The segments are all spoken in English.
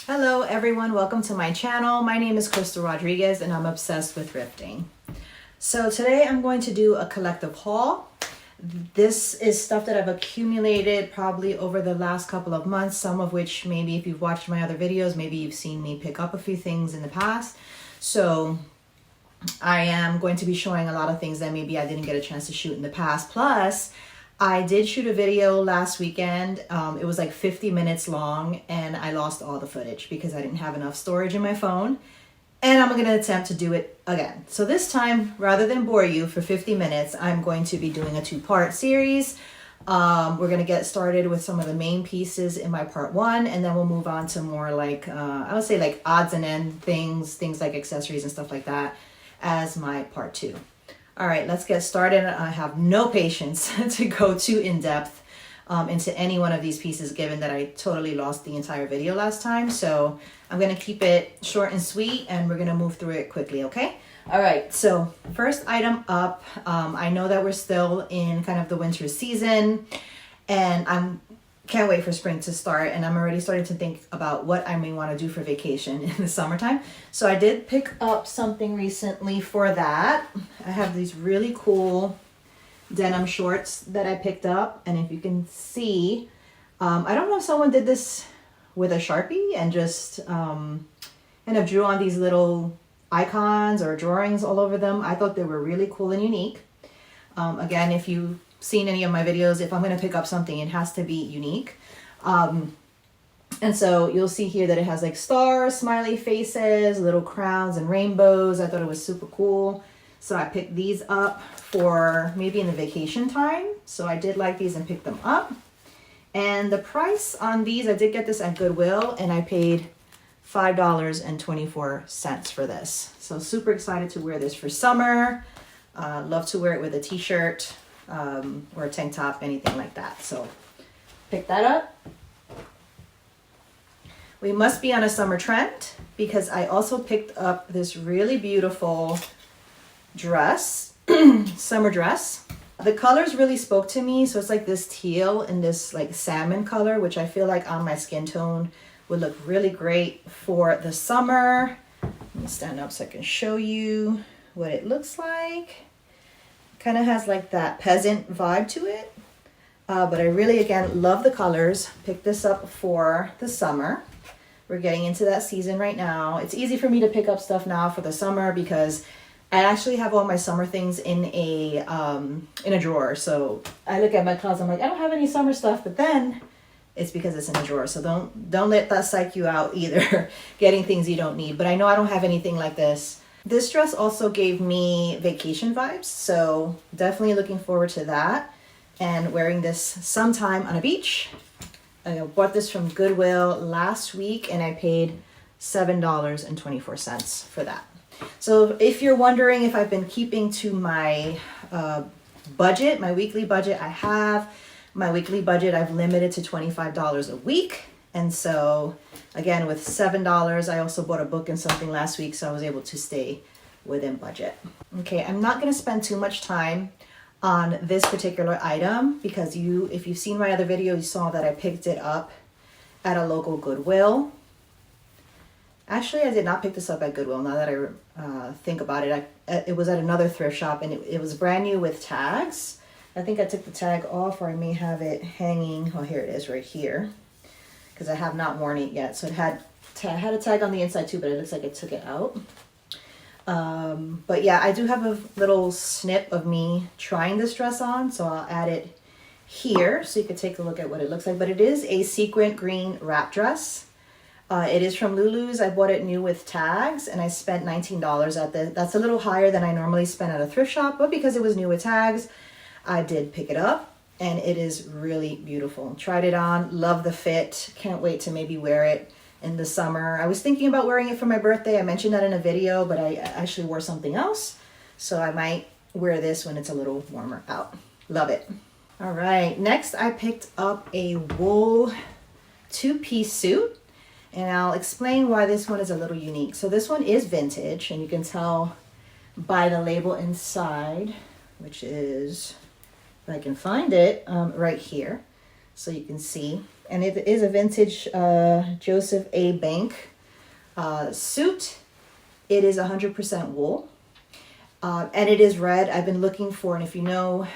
Hello everyone, welcome to my channel. My name is Crystal Rodriguez and I'm obsessed with thrifting. So today I'm going to do a collective haul. This is stuff that I've accumulated probably over the last couple of months, some of which maybe if you've watched my other videos, maybe you've seen me pick up a few things in the past. So I am going to be showing a lot of things that maybe I didn't get a chance to shoot in the past. Plus, I did shoot a video last weekend. It was like 50 minutes long and I lost all the footage because I didn't have enough storage in my phone. And I'm going to attempt to do it again. So this time, rather than bore you for 50 minutes, I'm going to be doing a two-part series. We're going to get started with some of the main pieces in my part one, and then we'll move on to more like, I would say like odds and end things like accessories and stuff like that as my part two. All right, let's get started. I have no patience to go too in depth into any one of these pieces, given that I totally lost the entire video last time. So I'm gonna keep it short and sweet and we're gonna move through it quickly, okay? All right, so first item up, I know that we're still in kind of the winter season and can't wait for spring to start, and I'm already starting to think about what I may want to do for vacation in the summertime. So I did pick up something recently for that. I have these really cool denim shorts that I picked up, and if you can see, I don't know if someone did this with a Sharpie and just kind of drew on these little icons or drawings all over them. I thought they were really cool and unique. Again, if you've seen any of my videos, if I'm going to pick up something, it has to be unique. And so you'll see here that it has like stars, smiley faces, little crowns and rainbows. I thought it was super cool. So I picked these up for maybe in the vacation time. So I did like these and picked them up. And the price on these, I did get this at Goodwill and I paid $5.24 for this. So super excited to wear this for summer. Love to wear it with a t-shirt or a tank top, anything like that. So pick that up. We must be on a summer trend because I also picked up this really beautiful dress, summer dress. The colors really spoke to me. So it's like this teal and this like salmon color, which I feel like on my skin tone would look really great for the summer. Let me stand up so I can show you what it looks like. Kind of has like that peasant vibe to it. But I really, again, love the colors. Picked this up for the summer. We're getting into that season right now. It's easy for me to pick up stuff now for the summer because I actually have all my summer things in a drawer. So I look at my closet, I'm like, I don't have any summer stuff, but then it's because it's in a drawer. So don't let that psych you out either, getting things you don't need. But I know I don't have anything like this. This dress also gave me vacation vibes, so definitely looking forward to that and wearing this sometime on a beach. I bought this from Goodwill last week and I paid $7.24 for that. So if you're wondering if I've been keeping to my budget, my weekly budget, I have. My weekly budget I've limited to $25 a week. And so again, with $7, I also bought a book and something last week, so I was able to stay within budget. Okay, I'm not going to spend too much time on this particular item because if you've seen my other video, you saw that I picked it up at a local Goodwill. Actually, I did not pick this up at Goodwill. Now that I think about it, it was at another thrift shop and it was brand new with tags. I think I took the tag off, or I may have it hanging. Oh, here it is right here, because I have not worn it yet. So it had a tag on the inside too, but it looks like it took it out. But yeah, I do have a little snip of me trying this dress on, so I'll add it here so you can take a look at what it looks like. But it is a sequin green wrap dress. It is from Lulu's. I bought it new with tags and I spent $19 at this. That's a little higher than I normally spend at a thrift shop, but because it was new with tags, I did pick it up and it is really beautiful. Tried it on, love the fit. Can't wait to maybe wear it in the summer. I was thinking about wearing it for my birthday. I mentioned that in a video, but I actually wore something else. So I might wear this when it's a little warmer out. Love it. All right, next I picked up a wool two-piece suit. And I'll explain why this one is a little unique. So this one is vintage, and you can tell by the label inside, which is, if I can find it, right here. So you can see and it is a vintage Joseph A. Bank suit. It is 100% wool, and it is red. I've been looking for, and if you know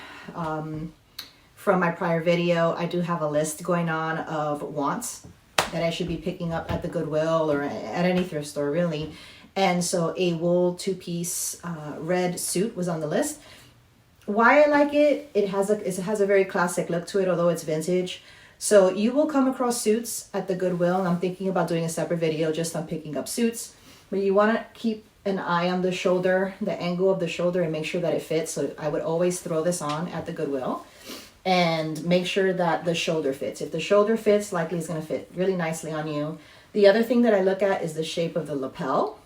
from my prior video, I do have a list going on of wants that I should be picking up at the Goodwill or at any thrift store, really. And so a wool two-piece red suit was on the list. Why I like it, it has a very classic look to it, although it's vintage. So you will come across suits at the Goodwill, and I'm thinking about doing a separate video just on picking up suits. But you want to keep an eye on the shoulder, the angle of the shoulder, and make sure that it fits. So I would always throw this on at the Goodwill and make sure that the shoulder fits. If the shoulder fits, likely it's going to fit really nicely on you. The other thing that I look at is the shape of the lapel.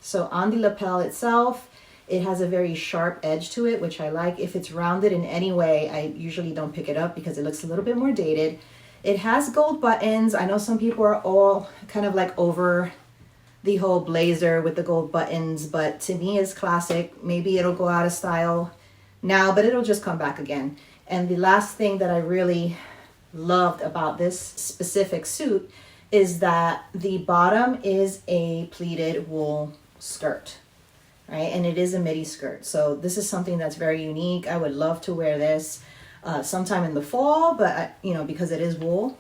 So on the lapel itself, it has a very sharp edge to it, which I like. If it's rounded in any way, I usually don't pick it up because it looks a little bit more dated. It has gold buttons. I know some people are all kind of like over the whole blazer with the gold buttons, but to me it's classic. Maybe it'll go out of style now, but it'll just come back again. And the last thing that I really loved about this specific suit is that the bottom is a pleated wool skirt, right? And it is a midi skirt. So this is something that's very unique. I would love to wear this sometime in the fall, but because it is wool.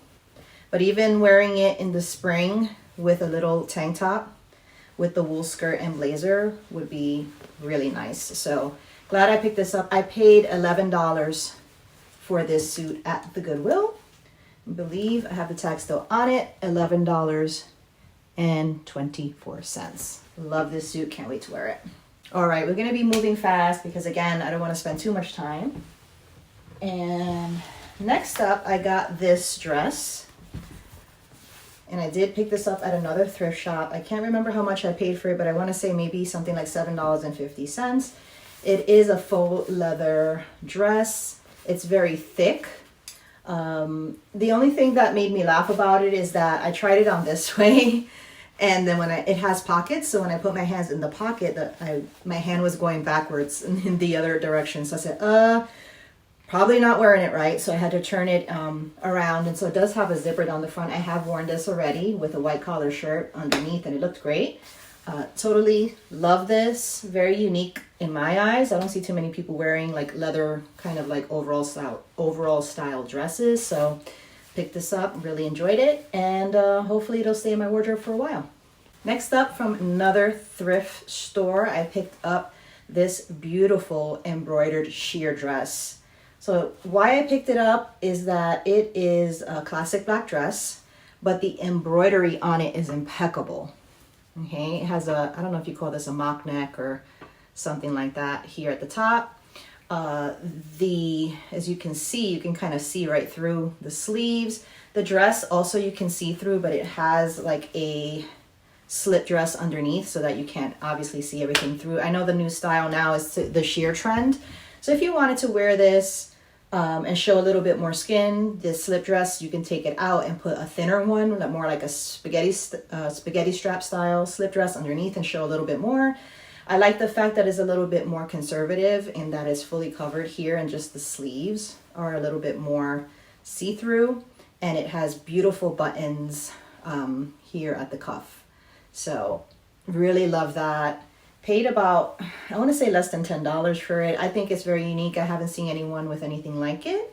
But even wearing it in the spring with a little tank top with the wool skirt and blazer would be really nice. So glad I picked this up. I paid $11 for this suit at the Goodwill. I believe I have the tag still on it, $11.24. Love this suit, can't wait to wear it. All right, we're gonna be moving fast because again, I don't wanna spend too much time. And next up, I got this dress. And I did pick this up at another thrift shop. I can't remember how much I paid for it, but I wanna say maybe something like $7.50. It is a faux leather dress. It's very thick. The only thing that made me laugh about it is that I tried it on this way, and then it has pockets, so when I put my hands in the pocket, my hand was going backwards in the other direction. So I said, probably not wearing it right. So I had to turn it around, and so it does have a zipper down the front. I have worn this already with a white collar shirt underneath, and it looked great. Totally love this. Very unique in my eyes. I don't see too many people wearing like leather kind of like overall style dresses. So picked this up, really enjoyed it, and hopefully it'll stay in my wardrobe for a while. Next up, from another thrift store, I picked up this beautiful embroidered sheer dress. So why I picked it up is that it is a classic black dress, but the embroidery on it is impeccable. Okay, it has I don't know if you call this a mock neck or something like that here at the top. As you can see, you can kind of see right through the sleeves. The dress also you can see through, but it has like a slip dress underneath so that you can't obviously see everything through. I know the new style now is the sheer trend. So if you wanted to wear this and show a little bit more skin, this slip dress, you can take it out and put a thinner one, more like a spaghetti strap style slip dress underneath and show a little bit more. I like the fact that it's a little bit more conservative in that it's fully covered here and just the sleeves are a little bit more see-through, and it has beautiful buttons here at the cuff. So really love that. Paid about, I want to say less than $10 for it. I think it's very unique. I haven't seen anyone with anything like it.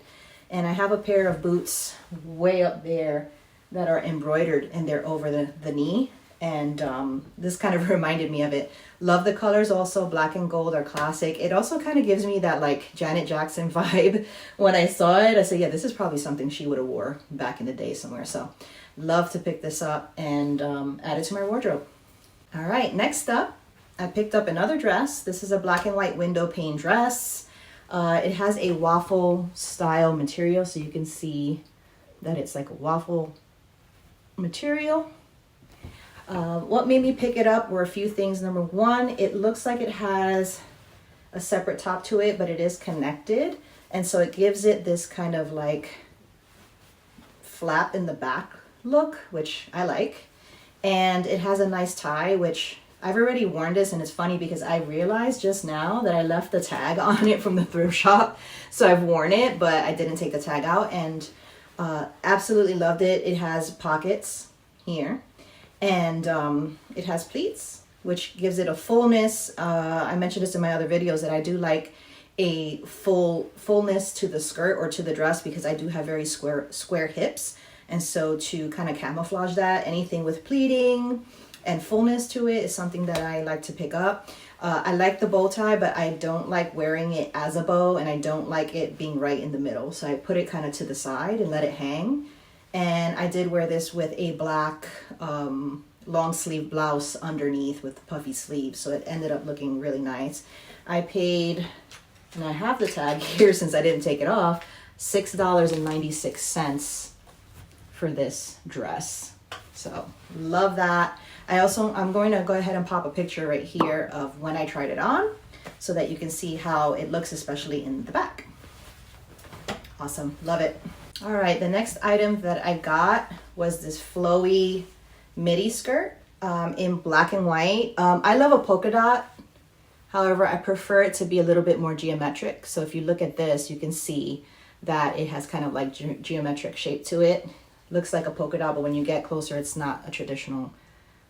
And I have a pair of boots way up there that are embroidered and they're over the knee. And this kind of reminded me of it. Love the colors also. Black and gold are classic. It also kind of gives me that like Janet Jackson vibe. When I saw it, I said, yeah, this is probably something she would have wore back in the day somewhere. So love to pick this up and add it to my wardrobe. All right, next up, I picked up another dress. This is a black and white window pane dress. It has a waffle style material, so you can see that it's like a waffle material. What made me pick it up were a few things. Number one, it looks like it has a separate top to it, but it is connected. And so it gives it this kind of like flap in the back look, which I like. And it has a nice tie, which I've already worn this, and it's funny because I realized just now that I left the tag on it from the thrift shop. So I've worn it, but I didn't take the tag out. And Absolutely loved it. It has pockets here, and it has pleats, which gives it a fullness. I mentioned this in my other videos that I do like a fullness to the skirt or to the dress because I do have very square hips. And so to kind of camouflage that, anything with pleating and fullness to it is something that I like to pick up. I like the bow tie, but I don't like wearing it as a bow, and I don't like it being right in the middle. So I put it kind of to the side and let it hang. And I did wear this with a black long sleeve blouse underneath with puffy sleeves. So it ended up looking really nice. I paid, and I have the tag here since I didn't take it off, $6.96 for this dress. So love that. I'm going to go ahead and pop a picture right here of when I tried it on so that you can see how it looks, especially in the back. Awesome, love it. All right, the next item that I got was this flowy midi skirt in black and white. I love a polka dot. However, I prefer it to be a little bit more geometric. So if you look at this, you can see that it has kind of like geometric shape to it. Looks like a polka dot, but when you get closer, it's not a traditional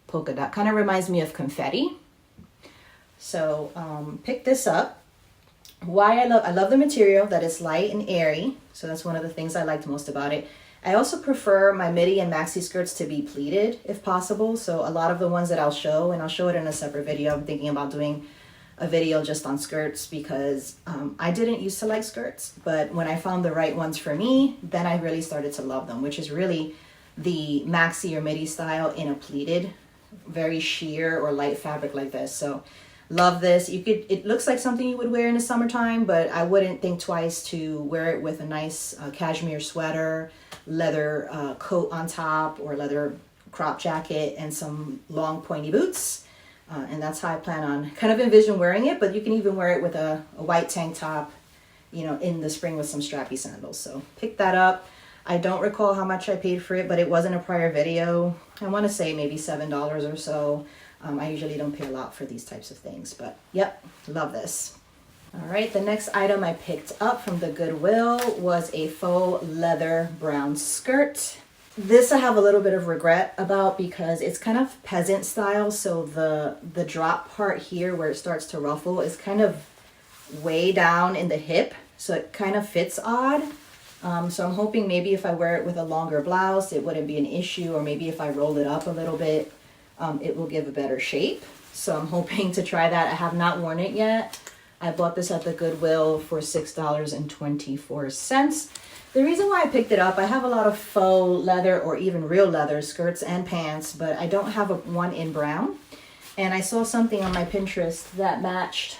polka dot. Kind of reminds me of confetti. So pick this up. I love the material, that it's light and airy. So that's one of the things I liked most about it. I also prefer my midi and maxi skirts to be pleated if possible. So a lot of the ones that I'll show, and I'll show it in a separate video. I'm thinking about doing a video just on skirts because I didn't used to like skirts, but when I found the right ones for me, then I really started to love them, which is really the maxi or midi style in a pleated, very sheer or light fabric like this. So love this. It looks like something you would wear in the summertime, but I wouldn't think twice to wear it with a nice cashmere sweater, leather coat on top, or leather crop jacket and some long pointy boots. And that's how I plan on kind of envision wearing it, but you can even wear it with a white tank top, you know, in the spring with some strappy sandals. So pick that up. I don't recall how much I paid for it, but it was in a prior video. I want to say maybe $7 or so. I usually don't pay a lot for these types of things, but yep, love this. All right, the next item I picked up from the Goodwill was a faux leather brown skirt. This I have a little bit of regret about because it's kind of peasant style. So the drop part here where it starts to ruffle is kind of way down in the hip. So it kind of fits odd. So I'm hoping maybe if I wear it with a longer blouse, it wouldn't be an issue. Or maybe if I roll it up a little bit, it will give a better shape. So I'm hoping to try that. I have not worn it yet. I bought this at the Goodwill for $6.24. The reason why I picked it up, I have a lot of faux leather or even real leather skirts and pants, but I don't have one in brown. And I saw something on my Pinterest that matched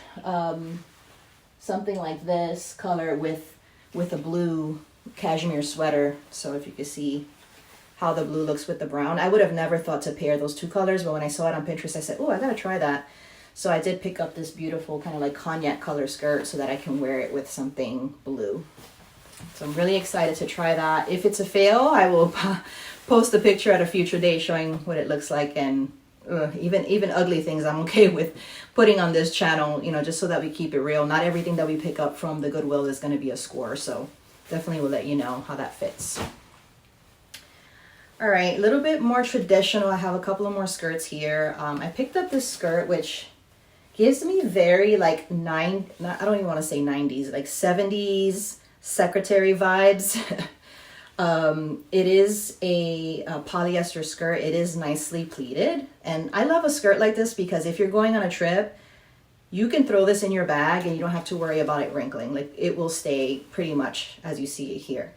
something like this color with a blue cashmere sweater. So if you could see how the blue looks with the brown. I would have never thought to pair those two colors, but when I saw it on Pinterest, I said, oh, I gotta try that. So I did pick up this beautiful kind of like cognac color skirt so that I can wear it with something blue. So I'm really excited to try that. If it's a fail, I will post a picture at a future date showing what it looks like, and even ugly things I'm okay with putting on this channel, you know, just so that we keep it real. Not everything that we pick up from the Goodwill is going to be a score, so definitely will let you know how that fits. All right, a little bit more traditional. I have a couple of more skirts here. I picked up this skirt, which gives me very like I don't even want to say 90s, like 70s secretary vibes. It is a polyester skirt. It is nicely pleated, and I love a skirt like this because if you're going on a trip, you can throw this in your bag and you don't have to worry about it wrinkling. Like, it will stay pretty much as you see it here.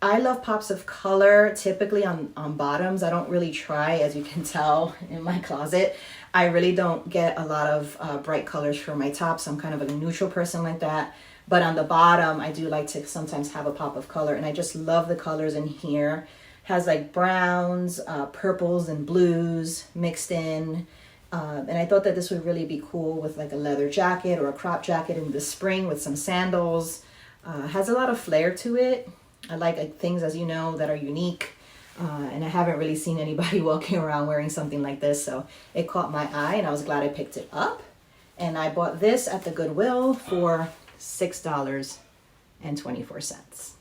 I love pops of color, typically on bottoms. I don't really try, as you can tell in my closet. I really don't get a lot of bright colors for my tops. I'm kind of a neutral person like that. But on the bottom, I do like to sometimes have a pop of color. And I just love the colors in here. Has like browns, purples, and blues mixed in. And I thought that this would really be cool with like a leather jacket or a crop jacket in the spring with some sandals. Has a lot of flair to it. I like things, as you know, that are unique. And I haven't really seen anybody walking around wearing something like this. So it caught my eye and I was glad I picked it up. And I bought this at the Goodwill for $6.24.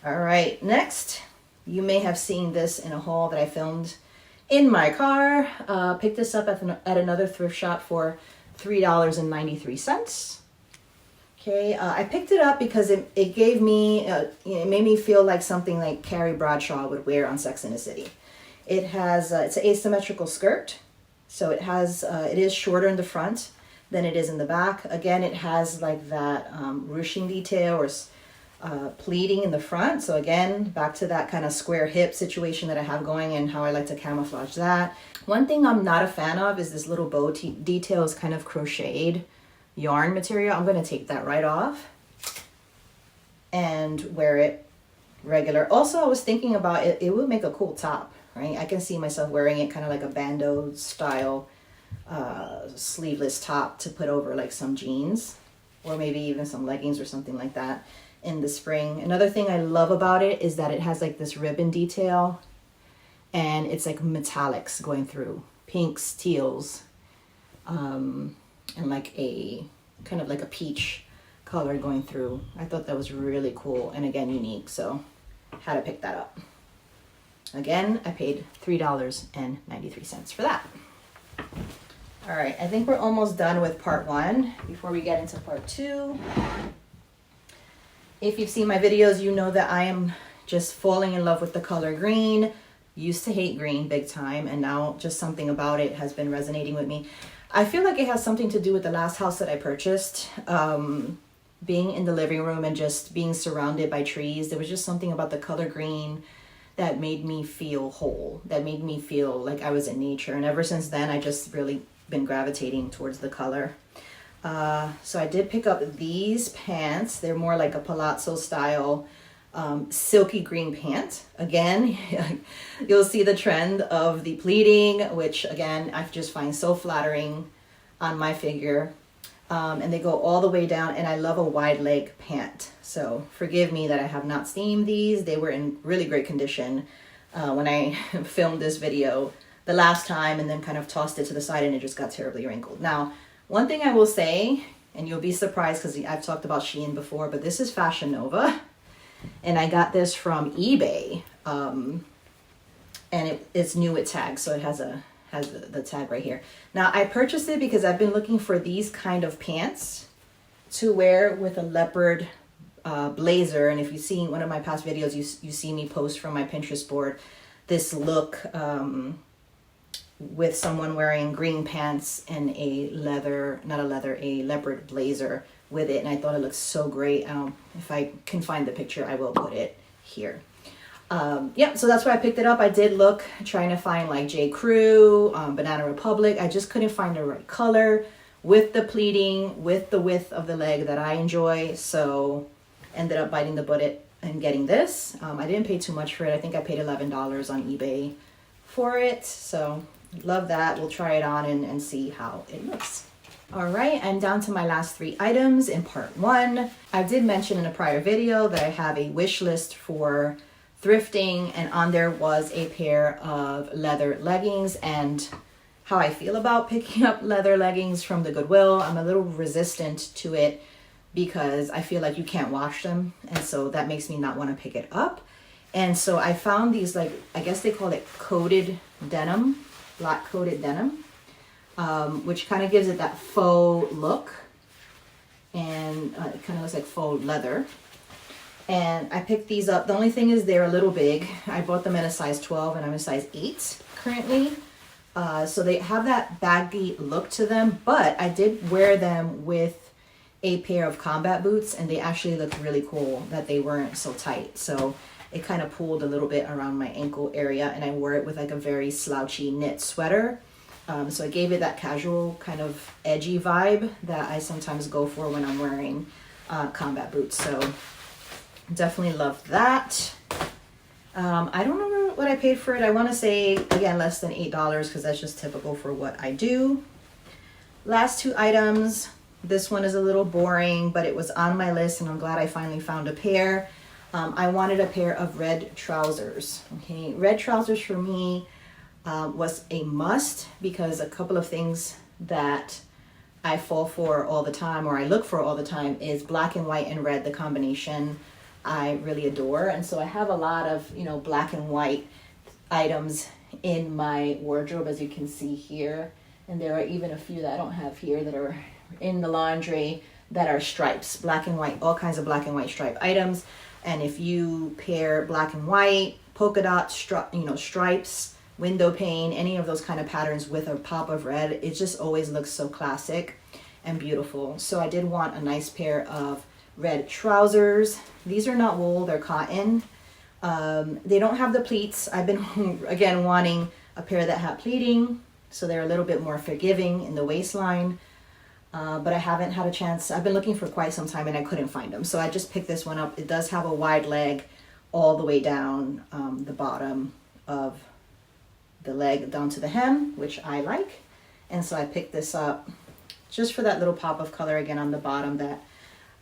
All right, next, you may have seen this in a haul that I filmed in my car. Picked this up at another thrift shop for $3.93. Okay, I picked it up because it gave me, it made me feel like something like Carrie Bradshaw would wear on Sex and the City. It has, it's an asymmetrical skirt. So it has, it is shorter in the front than it is in the back. Again, it has like that ruching detail or pleating in the front. So again, back to that kind of square hip situation that I have going and how I like to camouflage that. One thing I'm not a fan of is this little bow detail is kind of crocheted yarn material. I'm going to take that right off and wear it regular. Also, I was thinking about it, it would make a cool top, right? I can see myself wearing it kind of like a bandeau style sleeveless top to put over like some jeans or maybe even some leggings or something like that in the spring. Another thing I love about it is that it has like this ribbon detail and it's like metallics going through, pinks, teals, and like a kind of like a peach color going through. I thought that was really cool and again unique, so had to pick that up. Again, I paid $3.93 for that. All right, I think we're almost done with part one before we get into part two. If you've seen my videos, you know that I am just falling in love with the color green. Used to hate green big time, and now just something about it has been resonating with me. I feel like it has something to do with the last house that I purchased. Being in the living room and just being surrounded by trees, there was just something about the color green that made me feel whole, that made me feel like I was in nature. And ever since then, I just really been gravitating towards the color. So I did pick up these pants. They're more like a palazzo style silky green pant. Again, you'll see the trend of the pleating, which again, I just find so flattering on my figure. And they go all the way down, and I love a wide leg pant. So forgive me that I have not steamed these. They were in really great condition when I filmed this video the last time and then kind of tossed it to the side and it just got terribly wrinkled. Now, one thing I will say, and you'll be surprised because I've talked about Shein before, but this is Fashion Nova. And I got this from eBay. And it's new with tags, so it has the tag right here. Now, I purchased it because I've been looking for these kind of pants to wear with a leopard blazer. And if you've seen one of my past videos, you see me post from my Pinterest board this look with someone wearing green pants and a leopard blazer with it. And I thought it looked so great. If I can find the picture, I will put it here. Yeah, so that's why I picked it up. I did look, trying to find like J. Crew, Banana Republic. I just couldn't find the right color with the pleating, with the width of the leg that I enjoy. So ended up biting the bullet and getting this. I didn't pay too much for it. I think I paid $11 on eBay for it. So love that. We'll try it on and see how it looks. All right, I'm down to my last 3 items in part 1. I did mention in a prior video that I have a wish list for thrifting, and on there was a pair of leather leggings. And how I feel about picking up leather leggings from the Goodwill, I'm a little resistant to it because I feel like you can't wash them, and so that makes me not want to pick it up. And so I found these, like, I guess they call it coated denim, black coated denim, which kind of gives it that faux look, and it kind of looks like faux leather. And I picked these up. The only thing is they're a little big. I bought them in a size 12 and I'm a size 8 currently. So they have that baggy look to them, but I did wear them with a pair of combat boots and they actually looked really cool that they weren't so tight. So it kind of pulled a little bit around my ankle area, and I wore it with like a very slouchy knit sweater. So it gave it that casual kind of edgy vibe that I sometimes go for when I'm wearing combat boots. So definitely love that. I don't remember what I paid for it. I want to say, again, less than $8 because that's just typical for what I do. Last 2 items. This one is a little boring, but it was on my list and I'm glad I finally found a pair. I wanted a pair of red trousers. Okay, red trousers for me was a must because a couple of things that I fall for all the time, or I look for all the time, is black and white and red, the combination. I really adore. And so I have a lot of, you know, black and white items in my wardrobe, as you can see here. And there are even a few that I don't have here that are in the laundry that are stripes, black and white, all kinds of black and white stripe items. And if you pair black and white, polka dot, stripes, window pane, any of those kind of patterns with a pop of red, it just always looks so classic and beautiful. So I did want a nice pair of red trousers. These are not wool, they're cotton. They don't have the pleats. I've been, again, wanting a pair that had pleating, so they're a little bit more forgiving in the waistline. But I haven't had a chance. I've been looking for quite some time and I couldn't find them. So I just picked this one up. It does have a wide leg all the way down the bottom of the leg down to the hem, which I like. And so I picked this up just for that little pop of color again on the bottom that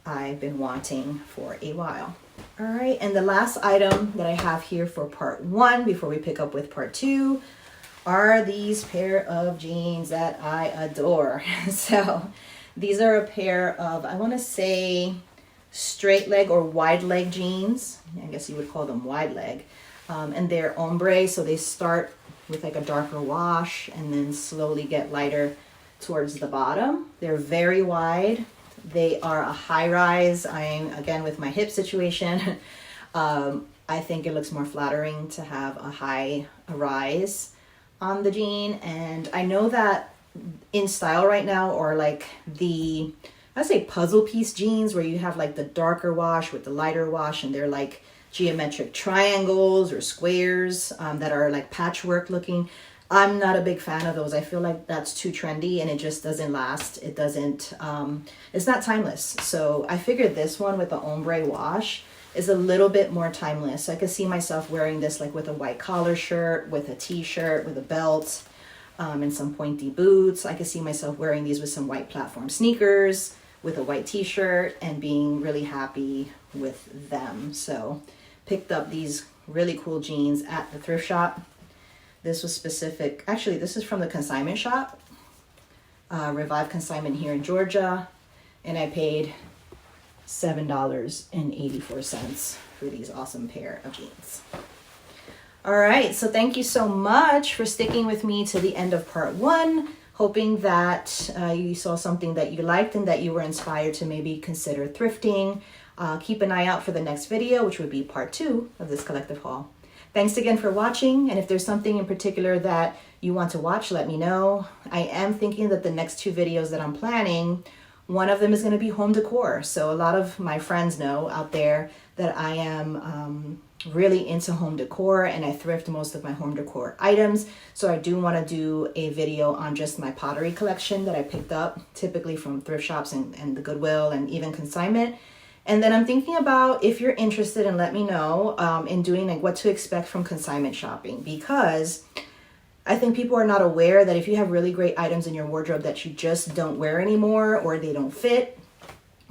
I've been wanting for a while. All right, and the last item that I have here for part 1 before we pick up with part 2 are these pair of jeans that I adore. So these are a pair of, I want to say, straight leg or wide leg jeans. I guess you would call them wide leg. And they're ombre, so they start with like a darker wash and then slowly get lighter towards the bottom. They're very wide. They are a high rise. I'm, again, with my hip situation, I think it looks more flattering to have a rise on the jean. And I know that in style right now, or like I say puzzle piece jeans where you have like the darker wash with the lighter wash, and they're like geometric triangles or squares that are like patchwork looking. I'm not a big fan of those. I feel like that's too trendy and it just doesn't last. It doesn't, it's not timeless. So I figured this one with the ombre wash is a little bit more timeless. So I could see myself wearing this like with a white collar shirt, with a t-shirt, with a belt, and some pointy boots. I could see myself wearing these with some white platform sneakers, with a white t-shirt, and being really happy with them. So picked up these really cool jeans at the thrift shop. This was specific, actually this is from the consignment shop, Revive Consignment here in Georgia, and I paid $7.84 for these awesome pair of jeans. All right, so thank you so much for sticking with me to the end of part 1, hoping that you saw something that you liked and that you were inspired to maybe consider thrifting. Keep an eye out for the next video, which would be part 2 of this collective haul. Thanks again for watching, and if there's something in particular that you want to watch, let me know. I am thinking that the next 2 videos that I'm planning, one of them is going to be home decor. So a lot of my friends know out there that I am really into home decor, and I thrift most of my home decor items. So I do want to do a video on just my pottery collection that I picked up, typically from thrift shops and the Goodwill and even consignment. And then I'm thinking about, if you're interested, and let me know, in doing like what to expect from consignment shopping, because I think people are not aware that if you have really great items in your wardrobe that you just don't wear anymore or they don't fit,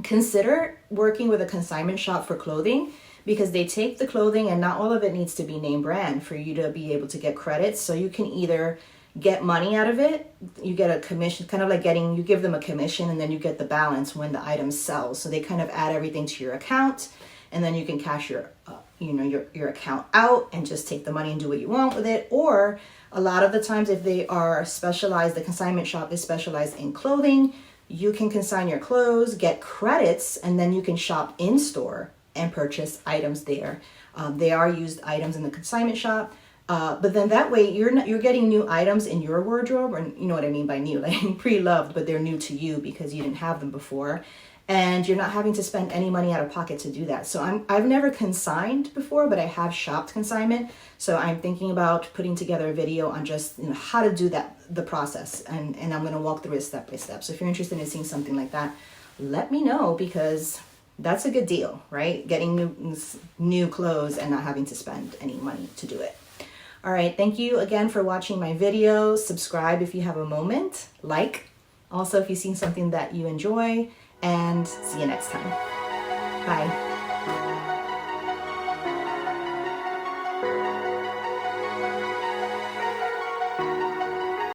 consider working with a consignment shop for clothing, because they take the clothing and not all of it needs to be name brand for you to be able to get credits. So you can either get money out of it, you get a commission, kind of like you give them a commission and then you get the balance when the item sells. So they kind of add everything to your account, and then you can cash your account out and just take the money and do what you want with it. Or a lot of the times, if they are specialized, the consignment shop is specialized in clothing, you can consign your clothes, get credits, and then you can shop in store and purchase items there. They are used items in the consignment shop. But then that way you're getting new items in your wardrobe, or you know what I mean by new, like pre-loved, but they're new to you because you didn't have them before, and you're not having to spend any money out of pocket to do that. So I've never consigned before, but I have shopped consignment. So I'm thinking about putting together a video on just how to do the process, and I'm going to walk through it step by step. So if you're interested in seeing something like that, let me know, because that's a good deal, right? Getting new clothes and not having to spend any money to do it. All right, thank you again for watching my video. Subscribe if you have a moment, like. Also, if you've seen something that you enjoy, and see you next time. Bye.